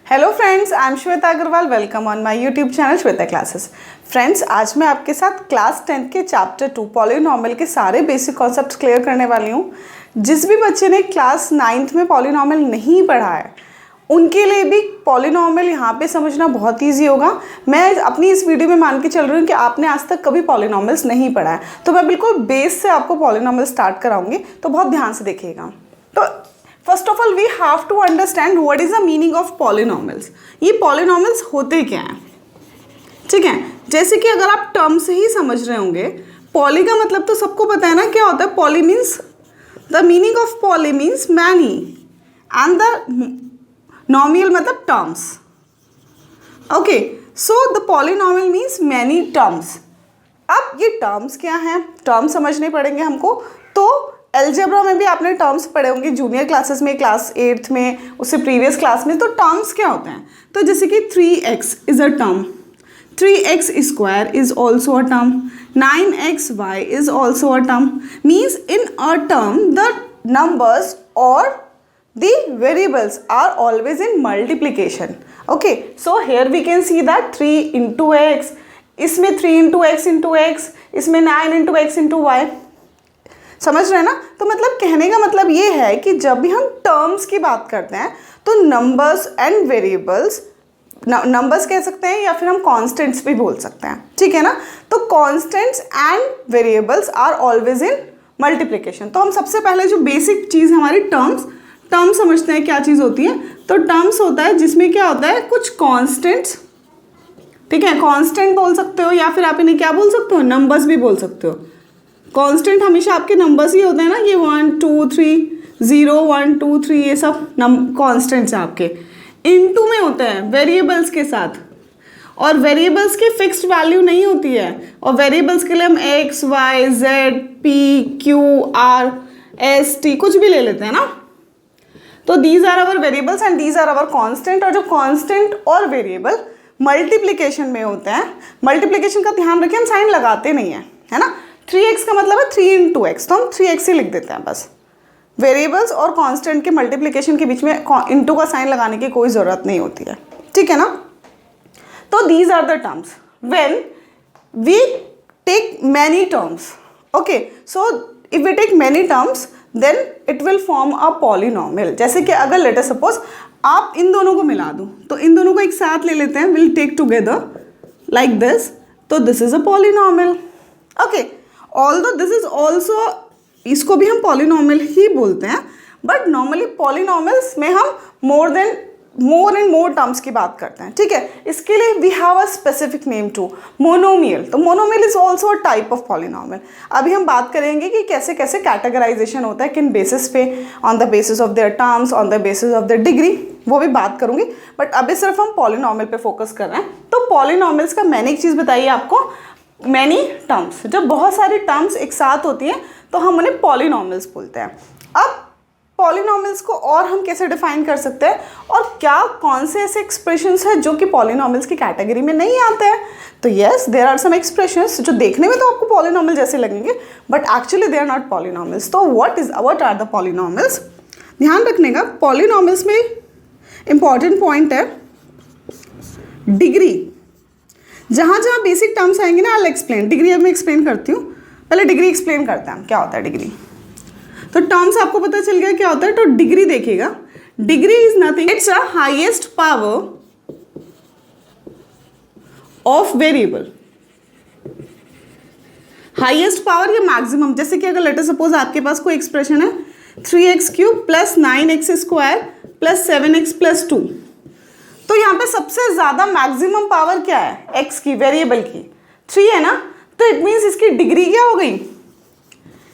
Hello friends, I am Shweta Agarwal. Welcome on my YouTube channel Shweta classes. Friends, आज मैं आपके साथ क्लास 10th के चैप्टर 2 पॉलीनॉमियल के सारे बेसिक कॉन्सेप्ट्स क्लियर करने वाली हूँ। जिस भी बच्चे ने क्लास 9th में पॉलीनॉमियल नहीं पढ़ा है उनके लिए भी पॉलीनॉमियल यहाँ पे समझना बहुत ईजी होगा। मैं अपनी इस वीडियो में मान के चल रही हूँ कि आपने आज तक कभी पॉलीनॉमियल्स नहीं पढ़ा है, तो मैं बिल्कुल बेस से आपको पॉलीनॉमियल स्टार्ट कराऊंगी, तो बहुत ध्यान से देखिएगा। तो first of all we have to understand what is the meaning of polynomials. ये पॉलीनॉमियल्स होते क्या हैं, ठीक है। जैसे कि अगर आप टर्म से ही समझ रहे होंगे, पॉली का मतलब तो सबको पता है ना क्या होता है। Poly means, the meaning of poly means many and the nomial मतलब terms. Okay, so the polynomial means many terms. अब ये टर्म्स क्या हैं, टर्म्स समझने पड़ेंगे हमको। तो एल्जेब्रा में भी आपने टर्म्स पढ़े होंगे जूनियर क्लासेस में, क्लास 8th में, उससे प्रीवियस क्लास में। तो टर्म्स क्या होते हैं, तो जैसे कि 3x is a term, 3x square is also a term, 9xy is also a term. Means in a term the numbers और the variables are always in multiplication. Okay, so here we can see that 3 into x, इसमें 3 into x into x, इसमें 9 into x into y। समझ रहे हैं ना। तो मतलब कहने का मतलब ये है कि जब भी हम टर्म्स की बात करते हैं तो नंबर्स एंड वेरिएबल्स, नंबर्स कह सकते हैं या फिर हम कॉन्स्टेंट्स भी बोल सकते हैं, ठीक है ना। तो constants and variables are always in multiplication. तो हम सबसे पहले जो बेसिक चीज़ हमारी टर्म्स समझते हैं क्या चीज़ होती है। तो टर्म्स होता है जिसमें क्या होता है, कुछ कॉन्स्टेंट्स, ठीक है, कांस्टेंट बोल सकते हो या फिर आप इन्हें क्या बोल सकते हो, नंबर्स भी बोल सकते हो। कांस्टेंट हमेशा आपके नंबर्स ही होते हैं ना, ये 1 2 3 0 1 2 3 ये सब कांस्टेंट्स हैं आपके। इनटू में होते हैं वेरिएबल्स के साथ, और वेरिएबल्स की फिक्स्ड वैल्यू नहीं होती है, और वेरिएबल्स के लिए हम x y z p q r s t कुछ भी ले लेते हैं ना। तो these are our variables and these are our constant. और जो कांस्टेंट और वेरिएबल मल्टीप्लिकेशन में होते हैं, मल्टीप्लिकेशन का ध्यान रखें, हम साइन लगाते नहीं है, है ना। 3x का मतलब है 3 into x, तो हम 3x ही लिख देते हैं बस। वेरिएबल्स और कांस्टेंट के मल्टीप्लिकेशन के बीच में इंटू का साइन लगाने की कोई ज़रूरत नहीं होती है, ठीक है ना। तो these are the terms when we take many terms. Okay, so if we take many terms then it will form a polynomial. जैसे कि अगर लेट अस सपोज आप इन दोनों को मिला दो, तो इन दोनों को एक साथ ले लेते हैं, will take together like this, तो this is a polynomial. Okay, although this is also, इसको भी हम पॉलीनॉमियल ही बोलते हैं, बट नॉर्मली पॉलीनॉमियल्स में हम मोर एंड मोर टर्म्स की बात करते हैं, ठीक है। इसके लिए we have a specific name to, monomial. तो monomial is also a type of polynomial. अभी हम बात करेंगे कि कैसे कैसे कैटेगराइजेशन होता है, किन बेसिस पे, on the basis of their terms, on the basis of there degree, वो भी बात करूंगी, बट अभी सिर्फ हम पॉलीनॉमियल पे फोकस कर रहे हैं। तो पॉलीनॉमियल्स का मैंने एक चीज़ बताइए आपको, मैनी टर्म्स, जब बहुत सारी टर्म्स एक साथ होती हैं तो हम उन्हें पॉलीनॉमियल्स बोलते हैं। अब पॉलीनॉमियल्स को और हम कैसे डिफाइन कर सकते हैं, और क्या कौन से ऐसे एक्सप्रेशंस हैं जो कि पॉलीनॉमियल्स की कैटेगरी में नहीं आते हैं। तो yes, there are some expressions जो देखने में तो आपको पॉलीनॉमियल जैसे लगेंगे, but actually they are not polynomials. तो व्हाट आर द पॉलीनॉमियल्स, ध्यान रखने का। पॉलीनॉमियल्स में इंपॉर्टेंट पॉइंट है डिग्री। जहाँ जहाँ बेसिक टर्म्स आएंगे ना, आई एक्सप्लेन। डिग्री अब मैं एक्सप्लेन करती हूँ, पहले डिग्री एक्सप्लेन करते हैं क्या होता है डिग्री। तो टर्म्स आपको पता चल गया क्या होता है, तो डिग्री देखिएगा। Degree is nothing, it's a highest power of variable. Highest power या मैक्सिमम, जैसे कि अगर लेट अस सपोज आपके पास कोई एक्सप्रेशन है 3x cube plus 9x square plus 7x plus 2, तो यहाँ पे सबसे ज्यादा मैक्सिमम पावर क्या है, x की, वेरिएबल की 3 है ना। तो इट मीन्स इसकी डिग्री क्या हो गई,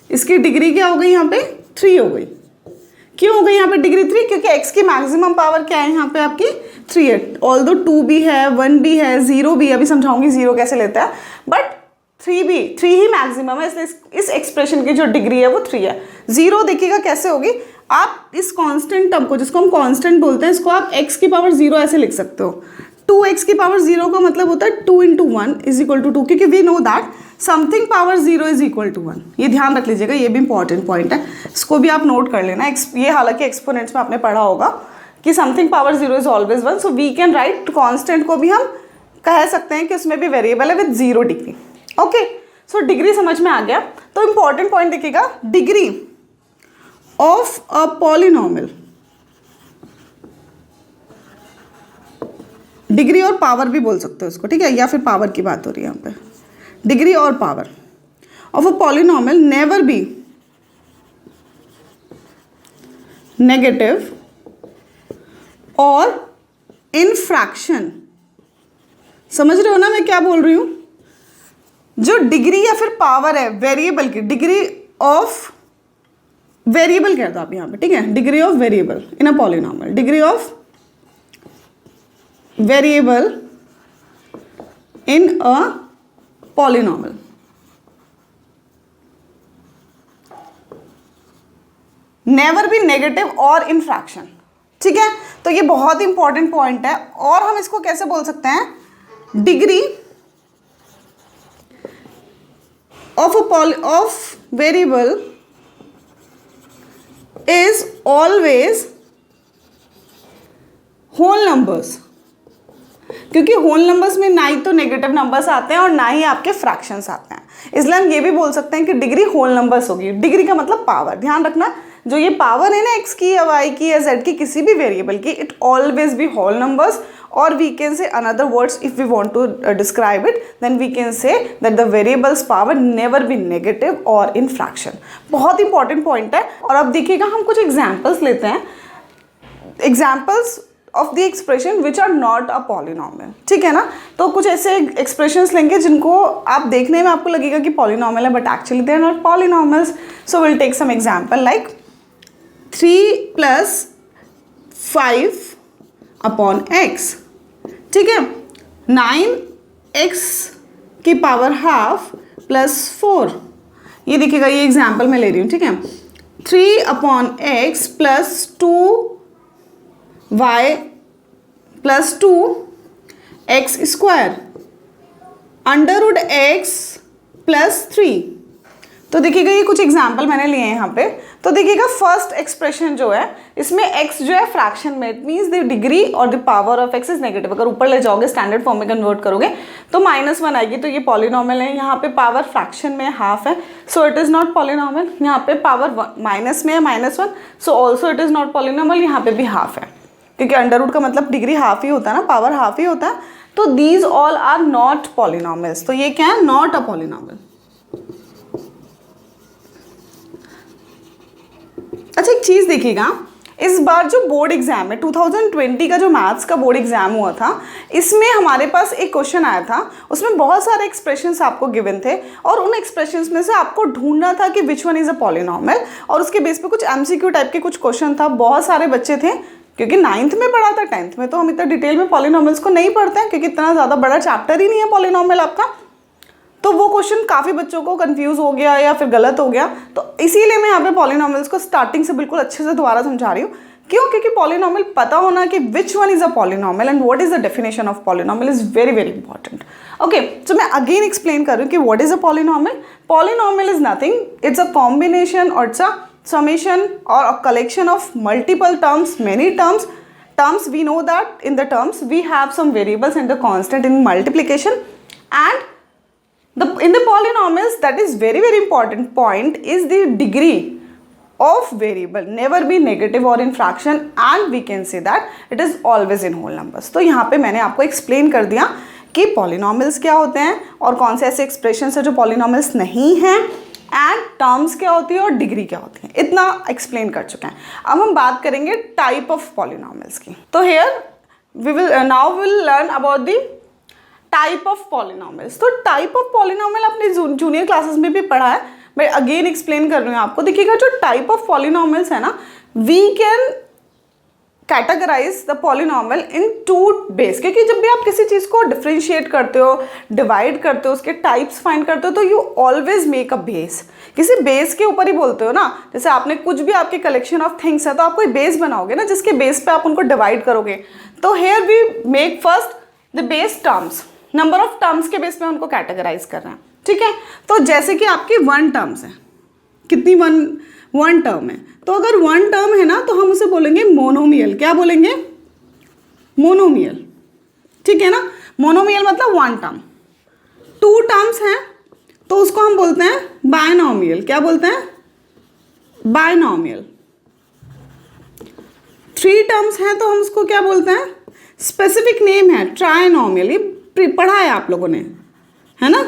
इसकी डिग्री क्या हो गई, यहाँ पे 3 हो गई। क्यों हो गई यहाँ पे डिग्री 3, क्योंकि x की मैक्सिमम पावर क्या है यहाँ पे आपकी 3 है। ऑल्दो 2 भी है, 1 भी है, 0 भी है, अभी समझाऊंगी 0 कैसे लेता है, बट 3 ही मैक्सिमम है, इसलिए इस एक्सप्रेशन की जो डिग्री है वो 3 है। 0 देखिएगा कैसे होगी, आप इस कांस्टेंट टर्म को, जिसको हम कांस्टेंट बोलते हैं, इसको आप x की पावर 0 ऐसे लिख सकते हो। 2x की पावर 0 का मतलब होता है 2 into 1 is equal to 2, क्योंकि we know that something power 0 is equal to 1। ये ध्यान रख लीजिएगा, ये भी इंपॉर्टेंट पॉइंट है, इसको भी आप नोट कर लेना। ये हालांकि एक्सपोनेंट्स में आपने पढ़ा होगा कि something power 0 is always 1, so we can write constant को भी हम कह सकते हैं कि उसमें भी वेरिएबल है with 0 degree. Okay, so degree समझ में आ गया। तो इंपॉर्टेंट पॉइंट देखिएगा, degree of a polynomial, degree और पावर भी बोल सकते हो उसको, ठीक है, या फिर पावर की बात हो रही है यहाँ पे, डिग्री और power of a polynomial never be negative और इन फ्रैक्शन। समझ रहे हो ना मैं क्या बोल रही हूं? जो डिग्री या फिर पावर है वेरिएबल की, डिग्री ऑफ वेरिएबल कह दो आप यहां पे, ठीक है, degree of variable in a polynomial, degree of variable in a polynomial. Never be negative और इन फ्रैक्शन, ठीक है। तो ये बहुत इंपॉर्टेंट पॉइंट है। और हम इसको कैसे बोल सकते हैं, degree of variable is always whole numbers, क्योंकि होल नंबर्स में ना ही तो नेगेटिव नंबर्स आते हैं और ना ही आपके फ्रैक्शंस आते हैं, इसलिए हम ये भी बोल सकते हैं कि डिग्री होल नंबर्स होगी। डिग्री का मतलब पावर, ध्यान रखना, जो ये पावर है ना x की या y की या z की, किसी भी वेरिएबल की, it always be whole numbers. और we can say another words if we want to describe it, then we can say that the variables power never be negative और इन फ्रैक्शन। बहुत important point है। और अब देखिएगा हम कुछ examples लेते हैं, examples of the expression which are not a polynomial, ठीक है ना। तो कुछ ऐसे एक्सप्रेशंस लेंगे जिनको आप देखने में आपको लगेगा कि पॉलिनोमियल है, but actually they are not polynomials. So will take some example like 3 + 5 upon x, ठीक है, 9x की पावर हाफ प्लस 4। ये देखिएगा, ये एग्जाम्पल मैं ले रही हूँ, ठीक है। 3/x plus 2y plus 2x square under x plus 3। तो देखिएगा ये कुछ एग्जाम्पल मैंने लिए हैं यहाँ पे। तो देखिएगा फर्स्ट एक्सप्रेशन जो है, इसमें x जो है फ्रैक्शन में, इट मीन्स द डिग्री और the power of x is negative. अगर ऊपर ले जाओगे स्टैंडर्ड फॉर्म में कन्वर्ट करोगे तो -1 आएगी, तो ये पॉलिनोमियल है। यहाँ पे पावर फ्रैक्शन में हाफ है, so it is not polynomial. यहाँ पे पावर माइनस में है -1, so also it is not polynomial. यहाँ पे भी हाफ है, क्योंकि अंडर रूट का मतलब डिग्री हाफ ही होता है ना, पावर हाफ ही होता है। तो these all are not polynomials. तो ये क्या है, नॉट अ पॉलिनोमियल। अच्छा एक चीज़ देखिएगा, इस बार जो बोर्ड एग्जाम है 2020 का, जो मैथ्स का बोर्ड एग्जाम हुआ था, इसमें हमारे पास एक क्वेश्चन आया था। उसमें बहुत सारे एक्सप्रेशंस आपको गिवन थे और उन एक्सप्रेशंस में से आपको ढूंढना था कि which one is a polynomial, और उसके बेस पे कुछ एमसीक्यू टाइप के कुछ क्वेश्चन था। बहुत सारे बच्चे थे, क्योंकि 9th में पढ़ा था, 10th में तो हम इतना डिटेल में पॉलिनोमियल्स को नहीं पढ़ते हैं, क्योंकि इतना ज़्यादा बड़ा चैप्टर ही नहीं है पॉलिनोमियल आपका। तो वो क्वेश्चन काफ़ी बच्चों को कंफ्यूज हो गया या फिर गलत हो गया, तो इसीलिए मैं यहाँ पे पॉलिनोमियल्स को स्टार्टिंग से बिल्कुल अच्छे से दोबारा समझा रही हूँ। क्यों? क्योंकि पॉलिनोमियल पता होना कि which one is a polynomial and what is the definition of polynomial is very very important. Okay, so मैं अगेन एक्सप्लेन कर रही हूँ कि what is a polynomial. Polynomial is nothing, it's a combination और it's a summation or a collection of multiple terms, many terms. Terms, we know that in the terms we have some variables and the constant in multiplication, and in the polynomials, that is very very important point, is the degree of variable never be negative or in fraction, and we can say that it is always in whole numbers. तो यहाँ पे मैंने आपको explain कर दिया कि polynomials क्या होते हैं और कौन से ऐसे expressions है जो polynomials नहीं हैं, एंड टर्म्स क्या होती है और डिग्री क्या होती है, इतना एक्सप्लेन कर चुके हैं। अब हम बात करेंगे टाइप ऑफ पॉलिनोमियल्स की। तो here we will learn about the type of polynomials. तो टाइप ऑफ पॉलिनोमियल आपने जूनियर क्लासेस में भी पढ़ा है, मैं अगेन एक्सप्लेन कर रही हूँ आपको। देखिएगा जो टाइप ऑफ पॉलिनोमियल्स है ना, we can categorise the polynomial in 2 base, क्योंकि जब भी आप किसी चीज़ को डिफ्रेंशिएट करते हो, डिवाइड करते हो, उसके टाइप्स फाइंड करते हो, तो you always make a base. किसी बेस के ऊपर ही बोलते हो ना, जैसे आपने कुछ भी आपके कलेक्शन ऑफ थिंग्स है तो आप कोई बेस बनाओगे ना, जिसके बेस पे आप उनको डिवाइड करोगे। तो here we make first the base terms, number of terms के बेस पे उनको कैटेगराइज कर रहे हैं, ठीक है। तो जैसे कि आपकी 1 टर्म्स है, कितनी वन टर्म है। तो अगर वन टर्म है ना तो हम उसे बोलेंगे मोनोमियल। क्या बोलेंगे? मोनोमियल। ठीक है ना, मोनोमियल मतलब वन टर्म। टू टर्म्स हैं तो उसको हम बोलते हैं बायनोमियल। क्या बोलते हैं? बायनोमियल। थ्री टर्म्स हैं तो हम उसको क्या बोलते हैं? स्पेसिफिक नेम है ट्राइनोमियल। ये पढ़ा है आप लोगों ने, है ना।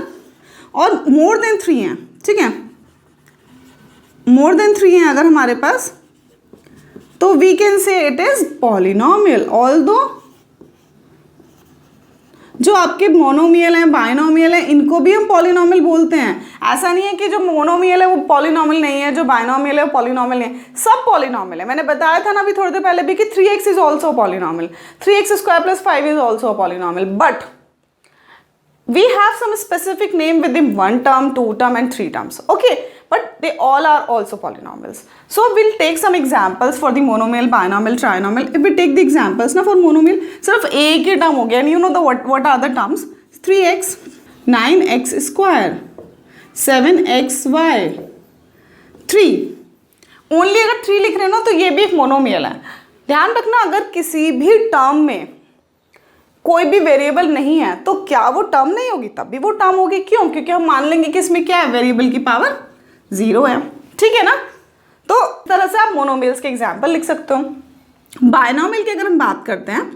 और मोर देन थ्री हैं, ठीक है, मोर देन थ्री हैं अगर हमारे पास, तो we can say it is polynomial. Although जो आपके मोनोमियल हैं, बायनोमियल हैं, इनको भी हम पॉलिनोमियल बोलते हैं। ऐसा नहीं है कि जो मोनोमियल है वो पॉलिनोमियल नहीं है, जो बायनोमियल है वो पॉलिनोमियल नहीं है, सब पॉलिनोमियल है। मैंने बताया था ना अभी थोड़ी देर पहले भी कि 3x is also polynomial, 3x² + 5 is also polynomial, but we have some specific name within one term, two term and three terms, okay, but they all are also polynomials. So we'll take some examples for the monomial, binomial, trinomial. If we take the examples ना for monomial, सिर्फ एक ही term हो गया, and you know the what are the terms? 3x, 9x², 7xy, 3. Only अगर 3 लिख रहे हैं ना तो ये भी एक मोनोमियल है। ध्यान रखना, अगर किसी भी टर्म में कोई भी वेरिएबल नहीं है तो क्या वो टर्म नहीं होगी? तब भी वो टर्म होगी। क्यों? क्योंकि हम मान लेंगे कि इसमें क्या है, वेरिएबल की पावर 0 है। ठीक है ना। तो इस तरह से आप मोनोमियल्स के एग्जांपल लिख सकते हो। बायनोमियल की अगर हम बात करते हैं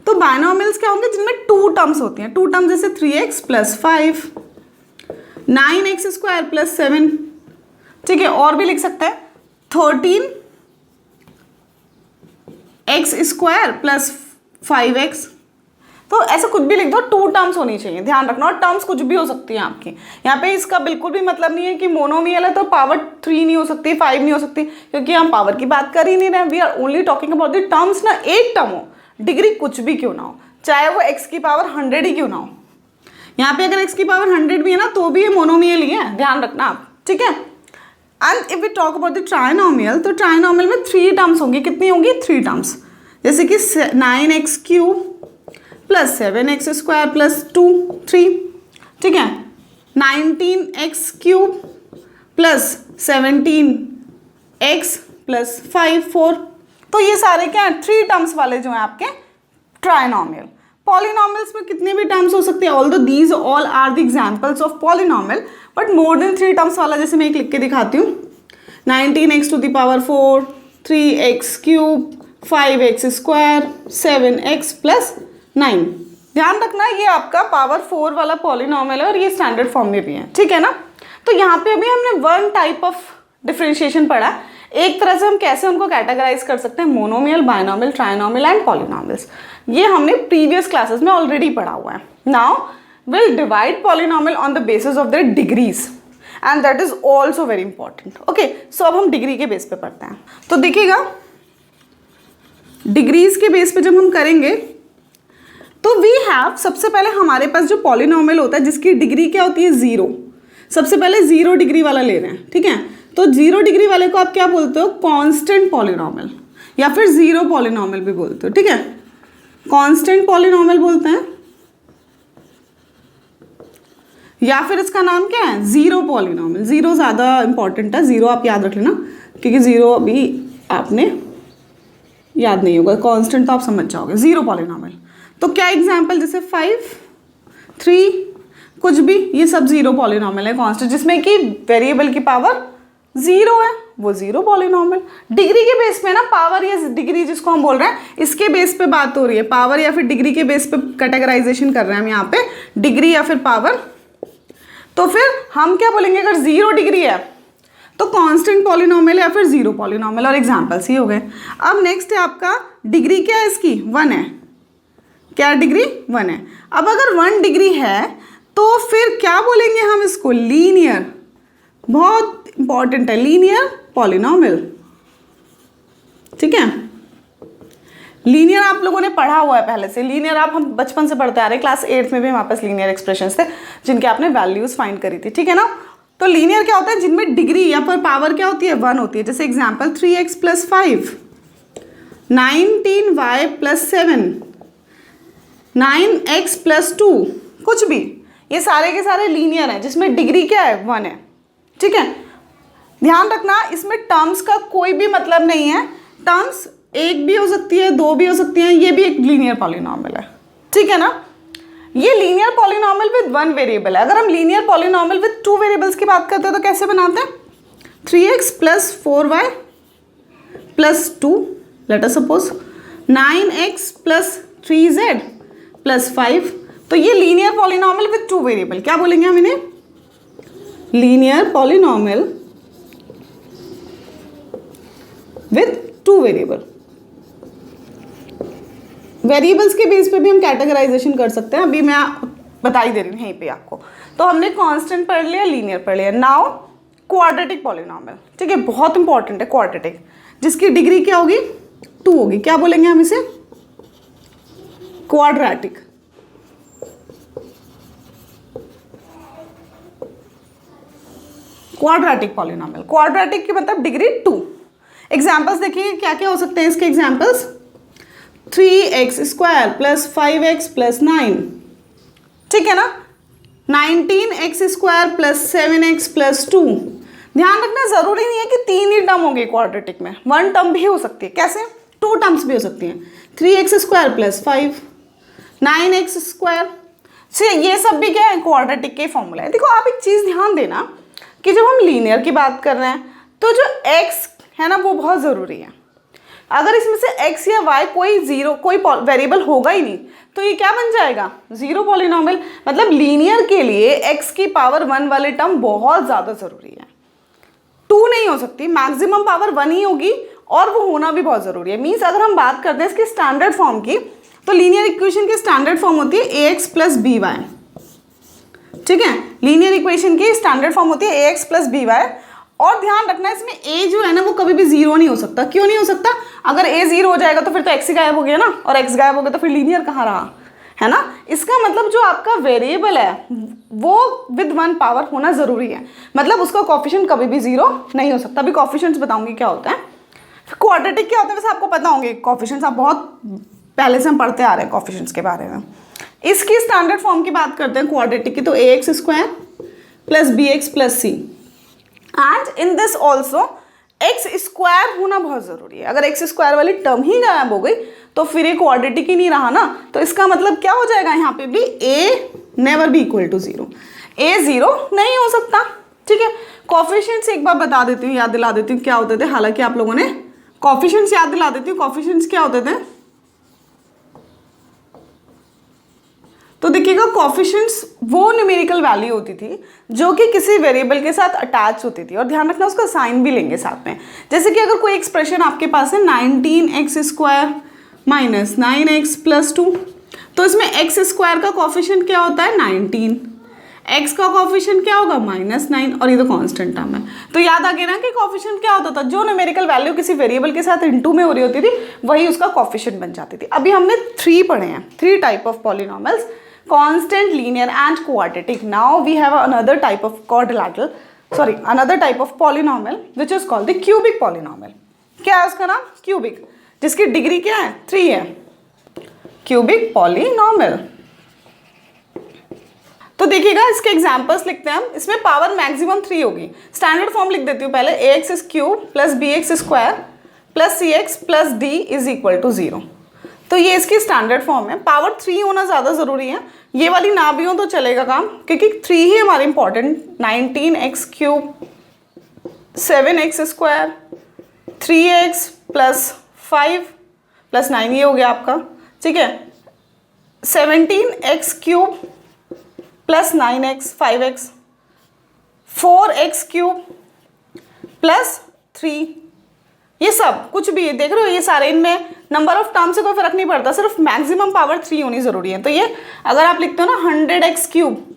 तो बायनोमियल्स क्या होंगे? जिनमें टू टर्म्स होती हैं। टू टर्म्स जैसे 3x + 5, 9x² + 7, ठीक है। और भी लिख सकते हैं 13x² + 5x। तो ऐसा कुछ भी लिख दो, टू टर्म्स होनी चाहिए। ध्यान रखना, और टर्म्स कुछ भी हो सकती है आपकी। यहाँ पे इसका बिल्कुल भी मतलब नहीं है कि मोनोमियल है तो पावर 3 नहीं हो सकती, 5 नहीं हो सकती, क्योंकि हम पावर की बात कर ही नहीं रहे। We are only talking about the terms ना। एक टर्म हो, डिग्री कुछ भी क्यों ना हो, चाहे वो x की पावर 100 ही क्यों ना हो। यहाँ पे अगर x की पावर 100 भी है ना तो भी ये मोनोमियल ही है, ध्यान रखना आप, ठीक है। And if we talk about the trinomial, तो ट्राइनोमियल में 3 टर्म्स होंगी। कितनी होंगी? 3 टर्म्स, जैसे कि 9x³ + 7x² + 2, 3, ठीक है। 19x³ + 17x + 5, 4। तो ये सारे क्या है? 3 टर्म्स वाले जो हैं आपके ट्राइनोमियल। पॉलिनोमियल्स में कितने भी टर्म्स हो सकते हैं। Although these all are the examples of polynomial, but more than 3 terms वाला जैसे मैं एक लिख के दिखाती हूँ, 19x⁴, 3x³, 5x², 7x + 9। ध्यान रखना, ये आपका पावर 4 वाला पॉलिनोमियल है और ये स्टैंडर्ड फॉर्म में भी है, ठीक है ना। तो यहाँ पे अभी हमने वन टाइप ऑफ डिफरेंशिएशन पढ़ा। एक तरह से हम कैसे उनको कैटेगराइज कर सकते हैं, monomial, binomial, trinomial and polynomials. ये हमने प्रीवियस क्लासेस में ऑलरेडी पढ़ा हुआ है। Now will divide polynomial on the basis of their degrees, and that is also very important. Okay, so अब हम डिग्री के बेस पे पढ़ते हैं। तो देखिएगा, डिग्रीज के बेस पे जब हम करेंगे तो वी हैव, सबसे पहले हमारे पास जो पॉलिनोमियल होता है जिसकी डिग्री क्या होती है? 0। सबसे पहले 0 डिग्री वाला ले रहे हैं, ठीक है। तो 0 डिग्री वाले को आप क्या बोलते हो? कांस्टेंट पॉलिनोमियल, या फिर 0 पॉलिनोमियल भी बोलते हो, ठीक है। कांस्टेंट पॉलिनोमियल बोलते हैं, या फिर इसका नाम क्या है? 0 पॉलिनोमियल। 0 ज़्यादा इंपॉर्टेंट है, 0 आप याद रख लेना, क्योंकि 0 अभी आपने याद नहीं होगा, कांस्टेंट तो आप समझ जाओगे। 0 पॉलिनोमियल तो क्या एग्जाम्पल, जैसे 5, 3, कुछ भी, ये सब 0 पॉलिनोमियल है कांस्टेंट, जिसमें कि वेरिएबल की पावर 0 है, वो 0 पॉलिनोमियल। डिग्री के बेस पे ना, पावर या डिग्री जिसको हम बोल रहे हैं, इसके बेस पे बात हो रही है। पावर या फिर डिग्री के बेस पे कैटेगराइजेशन कर रहे हैं हम यहाँ पे, डिग्री या फिर पावर। तो फिर हम क्या बोलेंगे, अगर 0 डिग्री है तो कांस्टेंट पॉलिनोमियल या फिर 0 पॉलिनोमियल, और एग्जाम्पल्स ही हो गए। अब नेक्स्ट है आपका, डिग्री क्या है इसकी? 1 है। क्या डिग्री? 1 है। अब अगर 1 डिग्री है तो फिर क्या बोलेंगे हम इसको? लीनियर। बहुत इंपॉर्टेंट है, लीनियर पॉलिनोमियल, ठीक है। लीनियर आप लोगों ने पढ़ा हुआ है पहले से। लीनियर आप, हम बचपन से पढ़ते आ रहे हैं, क्लास 8 में भी हमारे पास लीनियर एक्सप्रेशंस थे जिनके आपने वैल्यूज फाइंड करी थी, ठीक है ना। तो लीनियर क्या होता है? जिनमें डिग्री या फिर पावर क्या होती है? 1 होती है। जैसे एग्जाम्पल 3x + 5, 19y + 7, 9x + 2, कुछ भी, ये सारे के सारे लीनियर हैं जिसमें डिग्री क्या है? 1 है, ठीक है। ध्यान रखना इसमें टर्म्स का कोई भी मतलब नहीं है, टर्म्स एक भी हो सकती है, दो भी हो सकती हैं, ये भी एक लीनियर पॉलिनॉमियल है, ठीक है ना। ये linear polynomial with one variable है। अगर हम linear polynomial with two variables की बात करते हैं तो कैसे बनाते हैं, 3x plus 4y plus 2, late us suppose 9x plus 3z plus 5। तो ये linear polynomial with two variable, क्या बोलेंगे हम इन्हें, linear polynomial with two variable. Variables के बेस पे भी हम कैटेगराइजेशन कर सकते हैं, अभी मैं बता ही दे रही हूँ यहीं पे आपको। तो हमने कांस्टेंट पढ़ लिया, लीनियर पढ़ लिया। नाउ क्वाड्रेटिक पॉलिनॉमियल, ठीक है, बहुत इंपॉर्टेंट है क्वाड्रेटिक, जिसकी डिग्री क्या होगी, 2 होगी। क्या बोलेंगे हम इसे, क्वाड्रेटिक। क्वाड्रेटिक पॉलिनॉमियल, क्वाड्रेटिक की मतलब डिग्री 2। एग्जाम्पल्स देखिए क्या क्या हो सकते हैं इसके examples, 3x square plus 5x plus 9, ठीक है ना, 19x square plus 7x plus 2। ध्यान रखना जरूरी नहीं है कि 3 ही टर्म होंगे क्वाड्रेटिक में, 1 टर्म भी हो सकती है। कैसे, 2 टर्म्स भी हो सकती हैं, 3x square plus 5, 9x square. ये सब भी क्या है, क्वाड्रेटिक के फॉर्मूला है। देखो आप एक चीज़ ध्यान देना कि जब हम लीनियर की बात कर रहे हैं तो जो x है ना वो बहुत ज़रूरी है। अगर इसमें से x या y कोई वेरिएबल होगा ही नहीं तो ये क्या बन जाएगा, जीरो पॉलिनॉमियल। मतलब लीनियर के लिए x की पावर 1 वाले टर्म बहुत ज़्यादा ज़रूरी है, 2 नहीं हो सकती, मैक्सिमम पावर 1 ही होगी, और वो होना भी बहुत ज़रूरी है। मीन्स अगर हम बात करते हैं इसकी स्टैंडर्ड फॉर्म की, तो लीनियर इक्वेशन की स्टैंडर्ड फॉर्म होती है ax प्लस बी वाई, ठीक है। लीनियर इक्वेशन की स्टैंडर्ड फॉर्म होती है ax प्लस बी वाई। और ध्यान रखना इसमें a जो है ना वो कभी भी जीरो नहीं हो सकता। क्यों नहीं हो सकता, अगर a जीरो हो जाएगा तो फिर तो x ही गायब हो गया ना, और x गायब हो गया तो फिर लीनियर कहाँ रहा, है ना। इसका मतलब जो आपका वेरिएबल है वो विद 1 पावर होना ज़रूरी है, मतलब उसका कोफिशिएंट कभी भी जीरो नहीं हो सकता। अभी कोफिशिएंट्स बताऊंगी क्या होता है, क्वाड्रेटिक क्या होता है वैसे आपको पता होंगे कोफिशिएंट्स, आप बहुत पहले से हम पढ़ते आ रहे हैं कोफिशिएंट्स के बारे में। इसकी स्टैंडर्ड फॉर्म की बात करते हैं क्वाड्रेटिक की, तो ax square plus bx plus c, and in this also x square होना बहुत ज़रूरी है। अगर x स्क्वायर वाली टर्म ही गायब हो गई तो फिर ये क्वाड्रेटिक ही नहीं रहा ना। तो इसका मतलब क्या हो जाएगा यहाँ पे भी, a never be equal to zero, a zero नहीं हो सकता, ठीक है। कोफिशिएंट्स एक बार बता देती हूँ, याद दिला देती हूँ क्या होते थे, हालांकि आप लोगों ने कोफिशिएंट्स याद दिला देती हूँ। कोफिशिएंट्स क्या होते थे, तो देखिएगा कोफिशिएंट्स वो न्यूमेरिकल वैल्यू होती थी जो कि किसी वेरिएबल के साथ अटैच होती थी, और ध्यान रखना उसका साइन भी लेंगे साथ में। जैसे कि अगर कोई एक्सप्रेशन आपके पास है 19x square minus 9x plus 2, तो इसमें x स्क्वायर का कोफिशिएंट क्या होता है 19, x का कोफिशिएंट क्या होगा -9, और ये तो कांस्टेंट टर्म है। तो याद आ गया ना कि कोफिशिएंट क्या होता था, जो न्यूमेरिकल वैल्यू किसी वेरिएबल के साथ इनटू में हो रही होती थी वही उसका कोफिशिएंट बन जाती थी। अभी हमने 3 पढ़े हैं, 3 type of polynomials, constant, linear and quadratic. Now we have another type of another type of polynomial which is called the cubic polynomial. क्या है उसका नाम, cubic, जिसकी डिग्री क्या है 3 है, cubic polynomial। तो देखिएगा इसके एग्जाम्पल्स लिखते हैं हम, इसमें पावर मैक्सिमम 3 होगी। स्टैंडर्ड फॉर्म लिख देती हूँ पहले, ax cube plus bx square plus cx plus d is equal to 0। तो ये इसकी स्टैंडर्ड फॉर्म है। पावर 3 होना ज़्यादा ज़रूरी है, ये वाली ना भी हो तो चलेगा काम, क्योंकि 3 ही हमारे important, 19x cube 7x square 3x plus 5 plus 9 ये हो गया आपका, ठीक है, 17x cube plus 9x 5x 4x cube plus 3, ये सब कुछ भी देख रहे हो, ये सारे इनमें नंबर ऑफ टर्म से कोई फर्क नहीं पड़ता, सिर्फ मैक्सिमम पावर 3 होनी जरूरी है। तो ये अगर आप लिखते हो ना 100x क्यूब,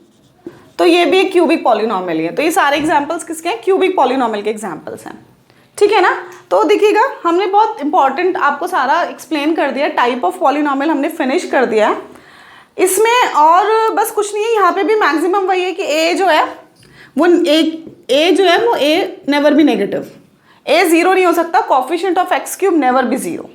तो ये भी एक क्यूबिक पॉलिनॉमियल है। तो ये सारे एग्जांपल्स किसके हैं, क्यूबिक पॉलिनॉमियल के एग्जांपल्स हैं, ठीक है ना। तो देखिएगा हमने बहुत इंपॉर्टेंट आपको सारा एक्सप्लेन कर दिया, टाइप ऑफ पॉलिनॉमियल हमने फिनिश कर दिया है इसमें। और बस कुछ नहीं है, यहाँ पे भी मैक्सिमम वही है कि a जो है वो a never be negative, a zero नहीं हो सकता, coefficient of x cube never be zero,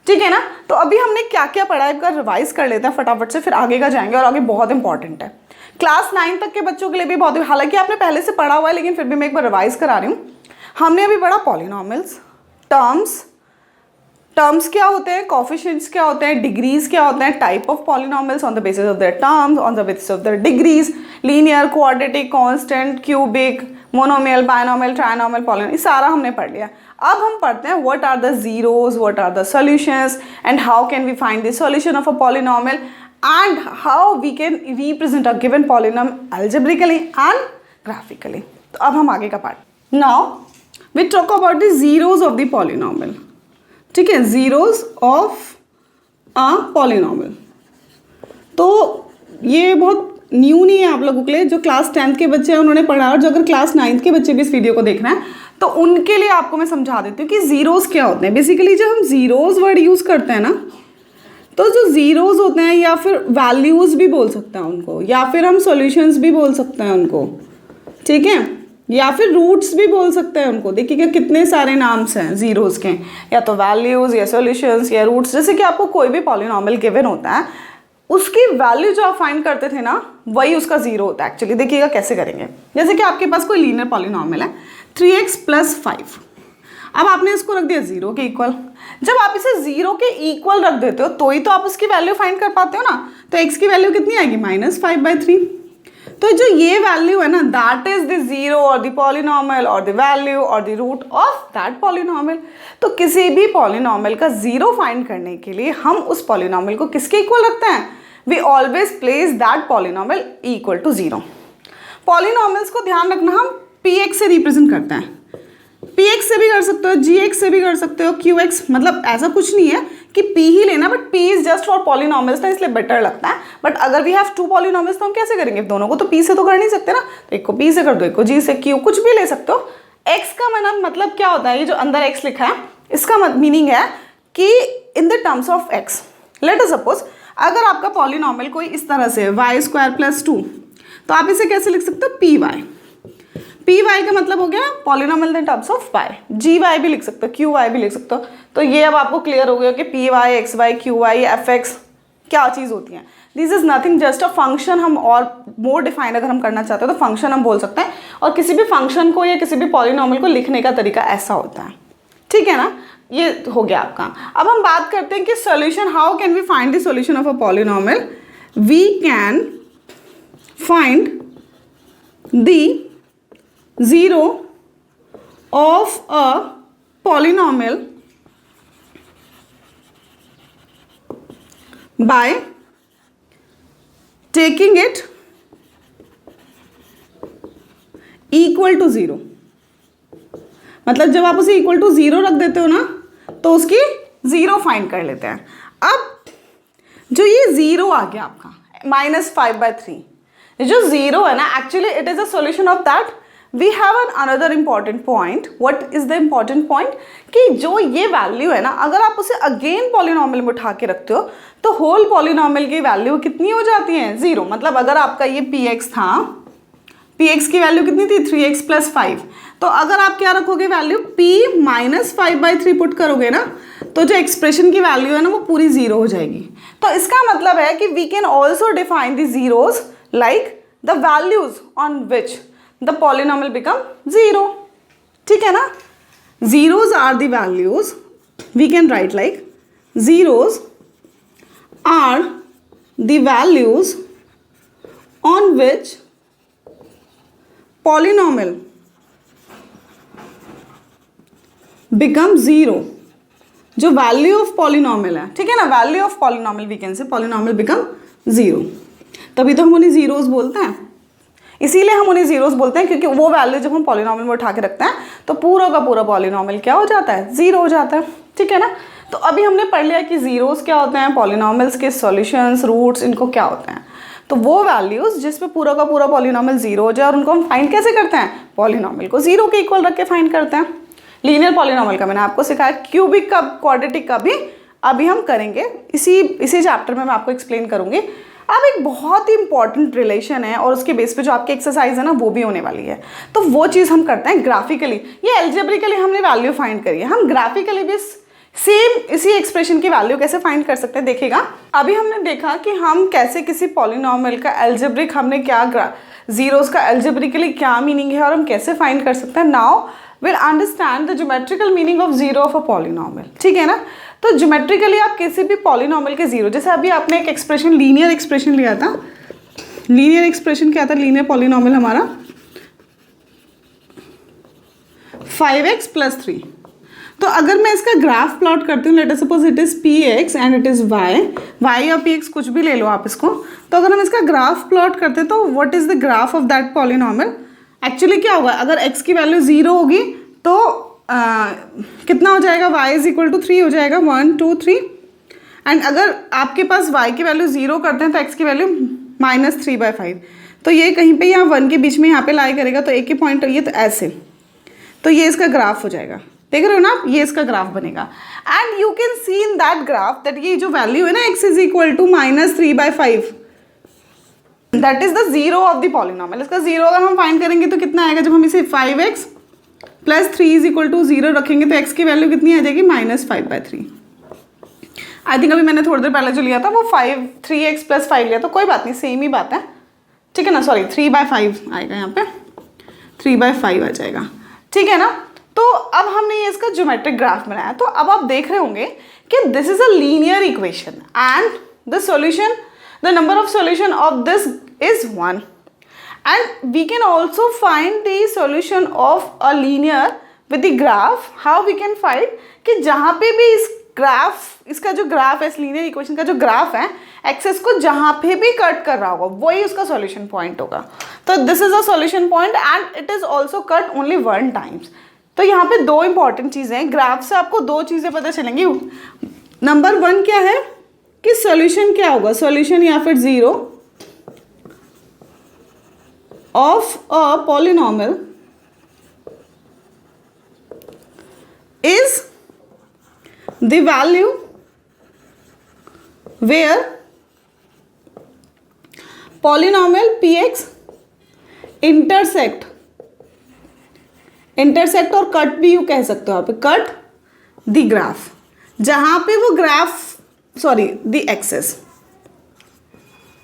ठीक है ना। तो अभी हमने क्या क्या पढ़ा है एक बार रिवाइज कर लेते हैं फटाफट से, फिर आगे का जाएंगे, और आगे बहुत इंपॉर्टेंट है क्लास 9 तक के बच्चों के लिए भी बहुत, हालांकि आपने पहले से पढ़ा हुआ है लेकिन फिर भी मैं एक बार रिवाइज करा रही हूँ। हमने अभी पढ़ा पॉलिनॉमियल्स, टर्म्स क्या होते हैं, कोफिशिएंट्स क्या होते हैं, डिग्रीज क्या होते हैं, type of polynomials on the basis of their terms, on the basis of their degrees, linear, quadratic, constant, cubic, monomial, binomial, trinomial, polynomial, ये सारा हमने पढ़ लिया। अब हम पढ़ते हैं what are the zeros, what are the solutions and how can we find the solution of a polynomial and how we can represent a given polynomial algebraically and graphically. तो अब हम आगे का part, now we talk about the zeros of the polynomial. ठीक है, zeros of a polynomial. तो ये बहुत न्यू नहीं है आप लोगों के लिए, जो क्लास 10th के बच्चे हैं उन्होंने पढ़ा, और जो अगर क्लास 9th के बच्चे भी इस वीडियो को देख रहे हैं तो उनके लिए आपको मैं समझा देती हूँ कि जीरोज क्या होते हैं। बेसिकली जब हम जीरोज वर्ड यूज़ करते हैं ना, तो जो जीरोज होते हैं या फिर वैल्यूज़ भी बोल सकते हैं उनको, या फिर हम सॉल्यूशंस भी बोल सकते हैं उनको, ठीक है, या फिर रूट्स भी बोल सकते हैं उनको। देखिएगा कितने सारे नाम्स हैं जीरोज के, या तो वैल्यूज़ या सॉल्यूशंस या रूट्स। जैसे कि आपको कोई भी पॉलिनॉमियल गिवन होता है, उसकी वैल्यू जो आप फाइंड करते थे ना, वही उसका जीरो होता है एक्चुअली। देखिएगा कैसे करेंगे। जैसे कि आपके पास कोई लीनियर पॉलिनॉमियल है 3x + 5, अब आपने इसको रख दिया जीरो के इक्वल। जब आप इसे जीरो के इक्वल रख देते हो तो ही तो आप उसकी वैल्यू फाइंड कर पाते हो ना। तो x की वैल्यू कितनी आएगी, -5/3। तो जो ये वैल्यू है ना, दैट इज द जीरो और द पॉलिनॉमियल और द वैल्यू और the root of that polynomial. तो किसी भी पॉलिनॉमियल का जीरो फाइंड करने के लिए हम उस पॉलिनॉमियल को किसके इक्वल रखते हैं, we always place that polynomial equal to zero. Polynomials को ध्यान रखना, हम px से रिप्रेजेंट करते हैं। px से भी कर सकते हो, gx से भी कर सकते हो, qx, मतलब ऐसा कुछ नहीं है कि p ही लेना, but p is just for polynomials ना, इसलिए बेटर लगता है। बट अगर वी हैव 2 पॉलिनॉमियल्स तो हम कैसे करेंगे, दोनों को तो p से तो कर नहीं सकते ना, तो एक को p से कर दो, एक को g से, q कुछ भी ले सकते हो। x का मतलब क्या होता है, ये जो अंदर x लिखा है इसका मीनिंग है कि in the terms of x, late us suppose अगर आपका पॉलिनॉमियल कोई इस तरह से y² + 2, तो आप इसे कैसे लिख सकते हो, py का मतलब हो गया polynomial in terms of y। gy भी लिख सकते हो, qy भी लिख सकते हो। तो ये अब आपको क्लियर हो गया कि py, xy, qy, fx क्या चीज़ होती है। This is nothing just a function. हम और मोर डिफाइन अगर हम करना चाहते हो तो फंक्शन हम बोल सकते हैं, और किसी भी फंक्शन को या किसी भी पॉलिनॉमियल को लिखने का तरीका ऐसा होता है। ठीक है ना, ये हो गया आपका। अब हम बात करते हैं कि solution, how can we find the solution of a polynomial. We can find the zero of a polynomial by taking it equal to 0। मतलब जब आप उसे इक्वल टू 0 रख देते हो ना, तो उसकी जीरो फाइंड कर लेते हैं। अब जो ये जीरो आ गया आपका -5/3, जो जीरो है ना, actually it is a solution of that. We have an another important point. What is the important point, कि जो ये वैल्यू है ना, अगर आप उसे अगेन पॉलिनॉमियल में उठा के रखते हो तो होल पॉलिनॉमियल की वैल्यू कितनी हो जाती है, जीरो। मतलब अगर आपका ये px था, px की वैल्यू कितनी थी, 3x + 5, तो अगर आप क्या रखोगे वैल्यू, p -5/3 पुट करोगे ना, तो जो एक्सप्रेशन की वैल्यू है ना वो पूरी जीरो हो जाएगी। तो इसका मतलब है कि we can also define the zeros like the values on which the polynomial become 0। ठीक है ना, zeros are the values, we can write like zeros are the values on which polynomial become 0। जो वैल्यू ऑफ पॉलिनॉमियल है, ठीक है ना, value of polynomial we can say polynomial become 0। तभी तो हम उन्हें जीरोस बोलते हैं, इसीलिए हम उन्हें जीरोस बोलते हैं, क्योंकि वो वैल्यू जब हम पॉलिनॉमियल में उठा के रखते हैं तो पूरा का पूरा पॉलिनॉमियल क्या हो जाता है, जीरो हो जाता है। ठीक है ना, तो अभी हमने पढ़ लिया कि जीरोस क्या होते हैं, पॉलिनॉमियल्स के सॉल्यूशंस, रूट्स, इनको क्या होते हैं। तो वो वैल्यूज जिसमें पूरा का पूरा पॉलिनॉमियल जीरो हो जाए, और उनको हम फाइंड कैसे करते हैं, पॉलिनॉमियल को जीरो के इक्वल रख के फाइंड करते हैं। लीनियर पॉलिनॉमियल का मैंने आपको सिखाया, क्यूबिक का, क्वाड्रेटिक का भी अभी हम करेंगे, इसी चैप्टर में मैं आपको एक्सप्लेन करूंगी। अब एक बहुत ही इंपॉर्टेंट रिलेशन है, और उसके बेस पे जो आपकी एक्सरसाइज है ना वो भी होने वाली है। तो वो चीज़ हम करते हैं ग्राफिकली। ये एल्जेब्रिकली हमने वैल्यू फाइंड करी है, हम ग्राफिकली भी सेम इसी एक्सप्रेशन की वैल्यू कैसे फाइंड कर सकते हैं। देखिएगा, अभी हमने देखा कि हम कैसे किसी पॉलिनॉमियल का एल्जेब्रिक, हमने क्या जीरोस का एल्जेब्रिकली क्या मीनिंग है और हम कैसे फाइंड कर सकते हैं। Now will understand the geometrical meaning of zero of a polynomial. ठीक है ना, तो ज्योमेट्रिकली आप किसी भी पॉलिनॉमियल के जीरो, जैसे अभी आपने एक एक्सप्रेशन लीनियर एक्सप्रेशन लिया था, लीनियर एक्सप्रेशन क्या था, लीनियर पॉलिनॉमियल हमारा 5x + 3। तो अगर मैं इसका ग्राफ प्लॉट करती हूँ, late us suppose it is px and it is y या px कुछ भी ले लो आप इसको, तो अगर हम इसका ग्राफ प्लॉट करते हैं तो what is the graph of that polynomial. Actually क्या होगा, अगर x की वैल्यू 0 होगी तो कितना हो जाएगा, y = 3 हो जाएगा, 1 2 3। एंड अगर आपके पास y की वैल्यू 0 करते हैं तो x की वैल्यू -3/5, तो ये कहीं पे यहाँ 1 के बीच में यहाँ पे लाई करेगा, तो एक ही पॉइंट ये तो ऐसे, तो ये इसका ग्राफ हो जाएगा। देख रहे हो ना आप, ये इसका ग्राफ बनेगा। And you can C in that graph that ये जो वैल्यू है ना x = -3/5, that is the zero of the polynomial. इसका जीरो अगर हम फाइंड करेंगे तो कितना आएगा, जब हम इसे 5x + 3 = 0 रखेंगे तो x की वैल्यू कितनी आ जाएगी, -5/3। आई थिंक अभी मैंने थोड़ी देर पहले जो लिया था वो 3x + 5 लिया, तो कोई बात नहीं, सेम ही बात है। ठीक है ना, सॉरी 3/5 आएगा, यहाँ पे 3/5 आ जाएगा। ठीक है ना, तो अब हमने ये इसका ज्योमेट्रिक ग्राफ बनाया, तो अब आप देख रहे होंगे कि this is a linear equation and the solution, the number of solution of this is 1 and we can also find the solution of a linear with the graph. How we can find, कि जहाँ पे भी इस graph, इसका जो graph है, इस linear equation का जो ग्राफ है, एक्सेस को जहाँ पे भी कट कर रहा होगा वही उसका सॉल्यूशन पॉइंट होगा। तो this is a solution point and it is also cut only 1 times. तो यहाँ पे 2 इंपॉर्टेंट चीज़ें हैं, ग्राफ से आपको 2 चीज़ें पता चलेंगी। नंबर 1 क्या है कि सॉल्यूशन क्या होगा, सॉल्यूशन या फिर zero of a polynomial is the value where polynomial px intersect और कट भी यू कह सकते हो आप, कट द ग्राफ, जहां पे वो ग्राफ, सॉरी द एक्सेस,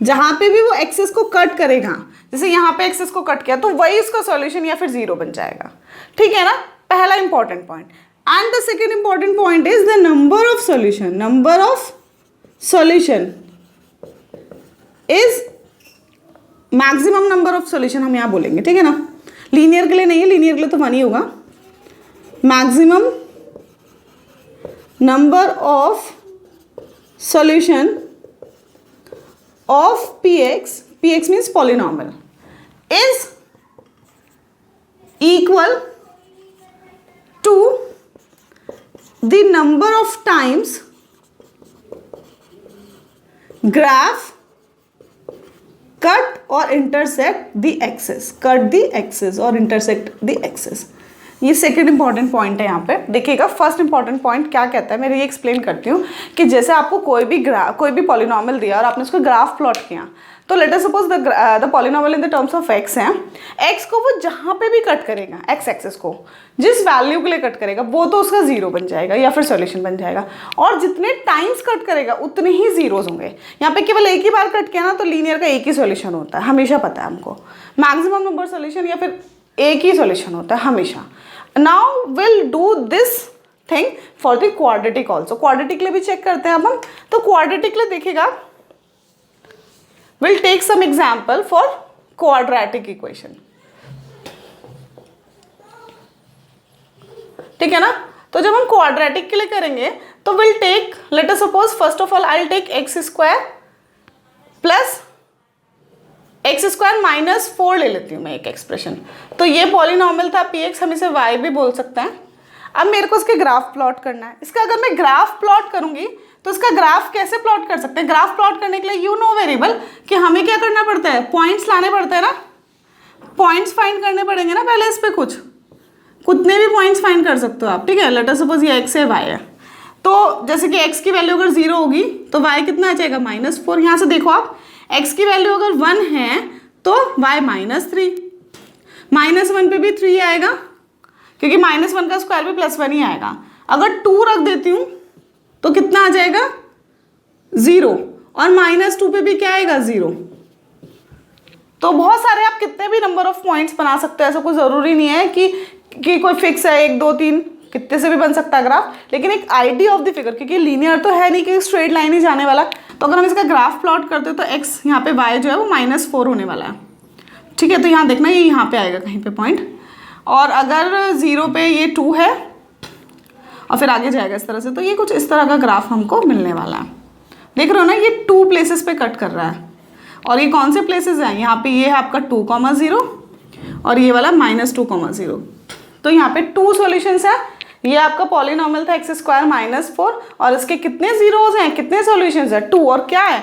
जहां पे भी वो एक्सेस को कट करेगा, जैसे यहाँ पे एक्सेस को कट किया तो वही उसका सॉल्यूशन या फिर जीरो बन जाएगा। ठीक है ना, पहला important point. And the second important point is the number of solution, number of solution is maximum number of solution हम यहाँ बोलेंगे। ठीक है ना, लीनियर के लिए नहीं है, लीनियर के लिए तो 1 ही होगा। Maximum number of solution of px means polynomial is equal to the number of times graph cut और intersect the axis, cut the axis और इंटरसेक्ट द एक्सेस। ये सेकंड इंपॉर्टेंट पॉइंट है। यहाँ पे देखिएगा, फर्स्ट इंपॉर्टेंट पॉइंट क्या कहता है, मैं ये एक्सप्लेन करती हूँ कि जैसे आपको कोई भी पॉलिनॉमियल दिया और आपने उसको ग्राफ प्लॉट किया, तो late us suppose the polynomial in the terms of x है, x को वो जहाँ पे भी कट करेगा, x एक्सेस को जिस वैल्यू के लिए कट करेगा वो तो उसका जीरो बन जाएगा या फिर सॉल्यूशन बन जाएगा, और जितने टाइम्स कट करेगा उतने ही जीरोज होंगे। यहाँ पे केवल एक ही बार कट किया ना तो लीनियर का एक ही सॉल्यूशन होता है, हमेशा पता है हमको, मैक्सिमम नंबर सॉल्यूशन या फिर एक ही सॉल्यूशन होता है हमेशा। Now will do this thing for the quadratic also, quadratic लिए भी चेक करते हैं अब हम। तो क्वाड्रेटिक लिए देखिएगा, we'll take some example for quadratic equation। ठीक है ना, तो जब हम क्वाड्रेटिक के लिए करेंगे तो we'll take, let us suppose first of all I'll take x² plus x² - 4 ले लेती हूँ मैं एक एक्सप्रेशन। तो ये पॉलिनॉमियल था px, हम इसे y भी बोल सकते हैं। अब मेरे को इसके ग्राफ प्लॉट करना है। इसका अगर मैं ग्राफ प्लॉट करूंगी तो इसका ग्राफ कैसे प्लॉट कर सकते हैं, ग्राफ प्लॉट करने के लिए यू नो वेरिएबल कि हमें क्या करना पड़ता है, पॉइंट्स लाने पड़ते हैं ना, पॉइंट्स फाइंड करने पड़ेंगे ना पहले इस पे, कितने भी पॉइंट्स फाइंड कर सकते हो आप। ठीक है, लेट अस सपोज ये x है, y है, तो जैसे कि x की वैल्यू अगर 0 होगी तो y कितना आ जाएगा, -4। यहाँ से देखो आप, x की वैल्यू अगर 1 है तो y -3, -1 पे भी 3 आएगा क्योंकि -1 का स्क्वायर भी +1 ही आएगा। अगर 2 रख देती हूँ तो कितना आ जाएगा, 0, और -2 पे भी क्या आएगा, 0। तो बहुत सारे आप कितने भी नंबर ऑफ पॉइंट्स बना सकते हो, ऐसा कोई ज़रूरी नहीं है कि कि कोई फिक्स है 1 2 3 कितने से भी बन सकता है ग्राफ, लेकिन एक आइडिया ऑफ द फिगर, क्योंकि लीनियर तो है नहीं कि स्ट्रेट लाइन ही जाने वाला। तो अगर हम इसका ग्राफ प्लॉट करते हैं तो एक्स यहाँ पे वाई जो है वो -4 होने वाला है, ठीक है। तो यहाँ देखना ये यहाँ पे आएगा कहीं पे पॉइंट, और अगर 0 पे ये 2 है और फिर आगे जाएगा इस तरह से, तो ये कुछ इस तरह का ग्राफ हमको मिलने वाला है। देख रहे हो ना, ये 2 प्लेसेस पे कट कर रहा है, और ये कौन से प्लेसेस हैं, यहाँ पे ये है आपका 2,0 और ये वाला -2,0। तो यहाँ पे 2 सॉल्यूशंस है। ये आपका पॉलिनॉमियल था x² -4, और इसके कितने जीरोज हैं, कितने सॉल्यूशंस है, 2, और क्या है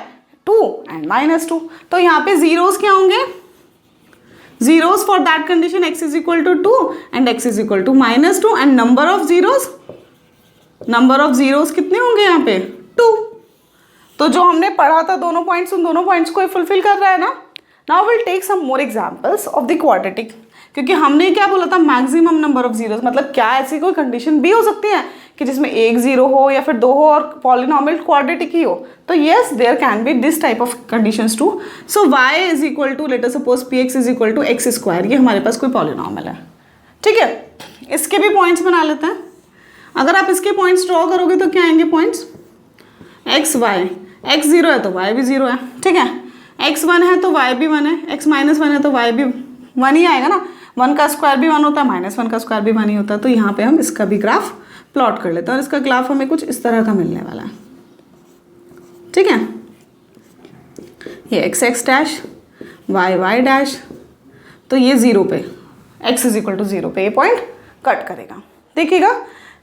2 एंड -2। तो यहाँ पे जीरोज क्या होंगे, zeros for that condition x is equal to 2 and x is equal to -2, and number of zeros कितने होंगे यहाँ पे 2। तो जो हमने पढ़ा था दोनों पॉइंट्स, उन दोनों पॉइंट्स को फुलफिल कर रहा है ना। Now will take some more examples of the quadratic, क्योंकि हमने क्या बोला था, मैक्सिमम नंबर ऑफ जीरोस, मतलब क्या ऐसी कोई कंडीशन भी हो सकती है कि जिसमें 1 0 हो या फिर 2 हो और पॉलिनॉमियल क्वाड्रेटिक ही हो। तो yes, there can be this type of conditions too. So y is equal to, let us suppose px is equal to x², ये हमारे पास कोई पॉलिनॉमियल है, ठीक है। इसके भी पॉइंट्स बना लेते हैं। अगर आप इसके पॉइंट्स ड्रॉ करोगे तो क्या आएंगे पॉइंट्स, x y, x 0 है तो y भी 0 है, ठीक है। x 1 है तो y भी 1 है, x -1 है तो y भी 1 ही आएगा ना। 1 का स्क्वायर भी 1 होता है, -1 का स्क्वायर भी 1 ही होता है। तो यहाँ पे हम इसका भी ग्राफ प्लॉट कर लेते हैं, और इसका ग्राफ हमें कुछ इस तरह का मिलने वाला है, ठीक है। ये x डैश, y डैश, तो ये 0 पे, x इज इक्वल टू 0 पे ये पॉइंट कट करेगा। देखिएगा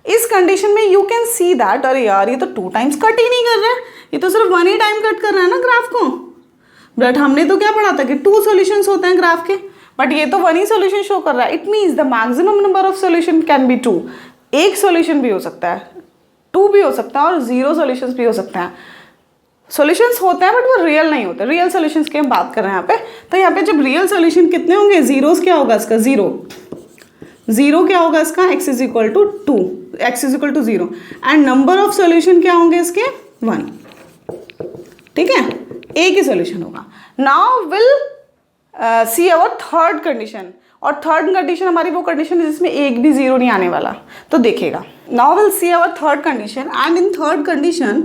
इस कंडीशन में यू कैन सी दैट, अरे यार ये तो 2 टाइम्स कट ही नहीं कर रहा है, ये तो सिर्फ 1 ही टाइम कट कर रहा है ना ग्राफ को। बट हमने तो क्या पढ़ा था कि 2 सॉल्यूशंस होते हैं ग्राफ के, बट ये तो 1 ही सॉल्यूशन शो कर रहा है। It means the maximum number of solution can be 2। एक सॉल्यूशन भी हो सकता है, 2 भी हो सकता है, और 0 सॉल्यूशंस भी हो सकते हैं। सॉल्यूशंस होते हैं बट वो रियल नहीं होते, रियल सॉल्यूशंस की हम बात कर रहे हैं यहाँ पे। तो यहाँ पे जब रियल सॉल्यूशन कितने होंगे, जीरोस क्या होगा इसका, 0 क्या होगा इसका, x is equal to 2, x is equal to 0, and number of solution क्या होंगे इसके 1, ठीक है। एक ही सॉल्यूशन होगा। Now will see our third condition, और थर्ड कंडीशन हमारी वो कंडीशन है जिसमें एक भी 0 नहीं आने वाला। तो देखिएगा, now will see our third condition, and in third condition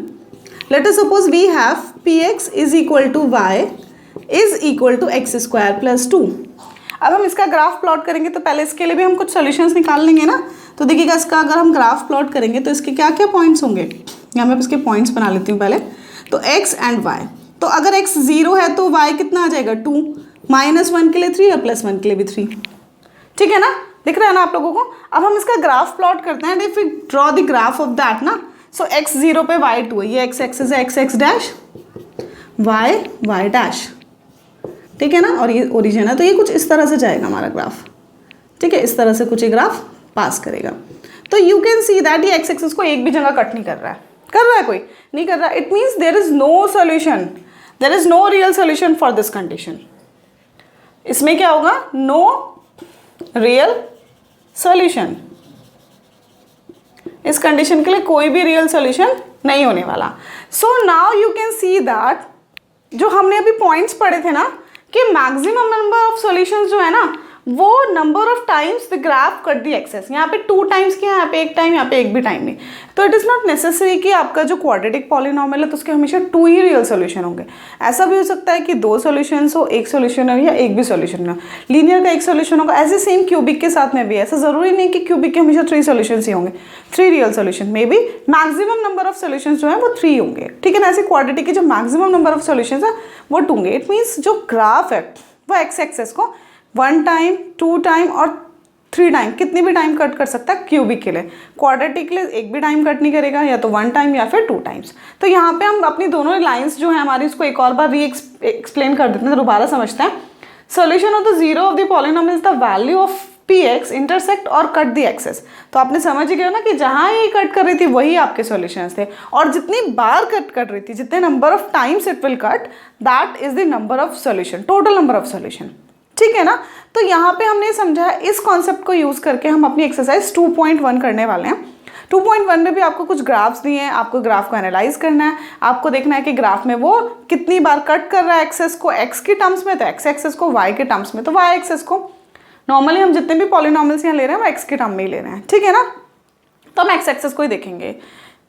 let us suppose we have px is equal to y is equal to x² + 2। अब हम इसका ग्राफ प्लॉट करेंगे, तो पहले इसके लिए भी हम कुछ सॉल्यूशंस निकाल लेंगे ना। तो देखिएगा इसका अगर हम ग्राफ प्लॉट करेंगे तो इसके क्या क्या पॉइंट्स होंगे, यहाँ मैं इसके पॉइंट्स बना लेती हूँ पहले। तो x एंड y, तो अगर x 0 है तो y कितना आ जाएगा 2, -1 के लिए 3 और +1 के लिए भी 3, ठीक है ना। दिख रहा है ना आप लोगों को। अब हम इसका ग्राफ प्लॉट करते हैं, if we draw the graph of that ना। सो x 0 पे y 2 है, ये x एक्सिस है, x डैश, y डैश, ठीक है ना, और ये ओरिजिन है। तो ये कुछ इस तरह से जाएगा हमारा ग्राफ, ठीक है, इस तरह से कुछ ये ग्राफ पास करेगा। तो यू कैन सी दैट ये x एक्सिस को एक भी जगह कट नहीं कर रहा है, कर रहा है कोई नहीं कर रहा। It means there is no solution, there is no real solution for this condition. इसमें क्या होगा, नो रियल सॉल्यूशन, इस कंडीशन के लिए कोई भी रियल सॉल्यूशन नहीं होने वाला। So now you can see that जो हमने अभी पॉइंट्स पढ़े थे ना कि मैक्सिमम नंबर ऑफ सॉल्यूशंस जो है ना वो number of times the graph cut the axes. यहाँ पे 2 टाइम्स किया, यहाँ पे 1 टाइम, यहाँ पे 1 भी टाइम नहीं। तो इट इज़ नॉट नेसेसरी कि आपका जो क्वाड्रेटिक पॉलिनॉमियल है तो उसके हमेशा 2 ही रियल सॉल्यूशन होंगे। ऐसा भी हो सकता है कि 2 सॉल्यूशंस हो, 1 सॉल्यूशन हो, या 1 भी सॉल्यूशन हो। लीनियर का 1 सॉल्यूशन होगा, ऐसे सेम क्यूबिक के साथ में भी ऐसा ज़रूरी नहीं कि क्यूबिक के हमेशा 3 सॉल्यूशन ही होंगे, 3 real solution, may be maximum number of solutions जो है वो 3 होंगे, ठीक है ना। ऐसे क्वाड्रेटिक के जो मैक्सिमम नंबर ऑफ सॉल्यूशंस है वो 2 होंगे। इट मीन्स जो ग्राफ है वो एक्स एक्सेस को 1 टाइम, 2 टाइम और 3 टाइम, कितनी भी टाइम कट कर सकता है क्यूबिक के लिए। क्वाड्रेटिक के लिए 1 भी टाइम कट नहीं करेगा, या तो 1 टाइम या फिर 2 टाइम्स। तो यहाँ पे हम अपनी दोनों लाइंस जो है हमारी, इसको एक और बार एक्सप्लेन कर देते हैं, दोबारा समझते हैं। Solution of the zero of the polynomial is the value of px intersect और कट द एक्सेस। तो आपने समझ गया ना कि जहाँ ये कट कर रही थी वही आपके सॉल्यूशंस थे, और जितनी बार कट कर रही थी, जितने number of times it will cut, that is the number of solution, total number of solution, ठीक है ना। तो यहाँ पे हमने समझा है, इस कॉन्सेप्ट को यूज करके हम अपनी एक्सरसाइज 2.1 करने वाले हैं। 2.1 में भी आपको कुछ ग्राफ्स दिए हैं, आपको ग्राफ को एनालाइज करना है, आपको देखना है कि ग्राफ में वो कितनी बार कट कर रहा है एक्सेस को x की टर्म्स में, तो x एक्सेस को, y के टर्म्स में तो y एक्सेस को। नॉर्मली हम जितने भी पॉलिनॉमियल्स यहाँ ले रहे हैं वो एक्स के टर्म में ही ले रहे हैं, ठीक है ना। तो हम एक्स एक्सेस को ही देखेंगे,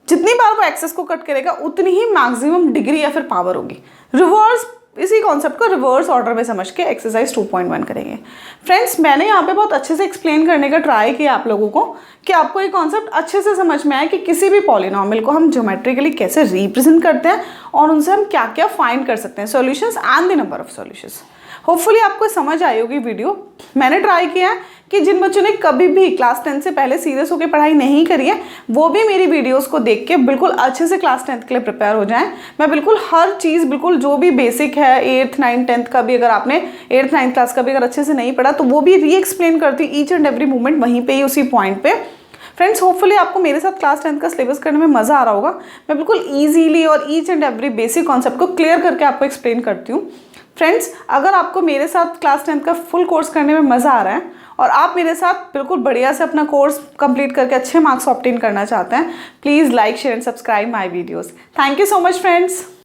जितनी बार वो एक्सेस को कट करेगा उतनी ही मैक्सिमम डिग्री या फिर पावर होगी। रिवर्स इसी कॉन्सेप्ट को रिवर्स ऑर्डर में समझ के एक्सरसाइज 2.1 करेंगे। फ्रेंड्स मैंने यहाँ पे बहुत अच्छे से एक्सप्लेन करने का ट्राई किया आप लोगों को कि आपको ये कॉन्सेप्ट अच्छे से समझ में आए कि किसी भी पॉलिनॉमियल को हम ज्योमेट्रिकली कैसे रिप्रेजेंट करते हैं और उनसे हम क्या क्या फाइंड कर सकते हैं, solutions and the number of solutions. Hopefully आपको समझ आई होगी वीडियो। मैंने ट्राई किया है कि जिन बच्चों ने कभी भी क्लास 10 से पहले सीरियस होकर पढ़ाई नहीं करी है वो भी मेरी वीडियोस को देख के बिल्कुल अच्छे से क्लास 10 के लिए प्रिपेयर हो जाएं। मैं बिल्कुल हर चीज़ बिल्कुल जो भी बेसिक है 8th 9th 10th का भी, अगर आपने 8th 9th क्लास का भी अगर अच्छे से नहीं पढ़ा तो वो भी री एक्सप्लेन करती हूँ ईच एंड एवरी मूवमेंट वहीं पर ही, उसी पॉइंट पर। फ्रेंड्स होपफुली आपको मेरे साथ क्लास 10 का सिलेबस करने में मज़ा आ रहा होगा। मैं बिल्कुल ईजीली और each and every basic concept को क्लियर करके आपको एक्सप्लेन करती हूँ। फ्रेंड्स अगर आपको मेरे साथ क्लास 10 का फुल कोर्स करने में मज़ा आ रहा है और आप मेरे साथ बिल्कुल बढ़िया से अपना कोर्स कंप्लीट करके अच्छे मार्क्स ऑब्टेन करना चाहते हैं, please like share and subscribe my videos. Thank you so much friends.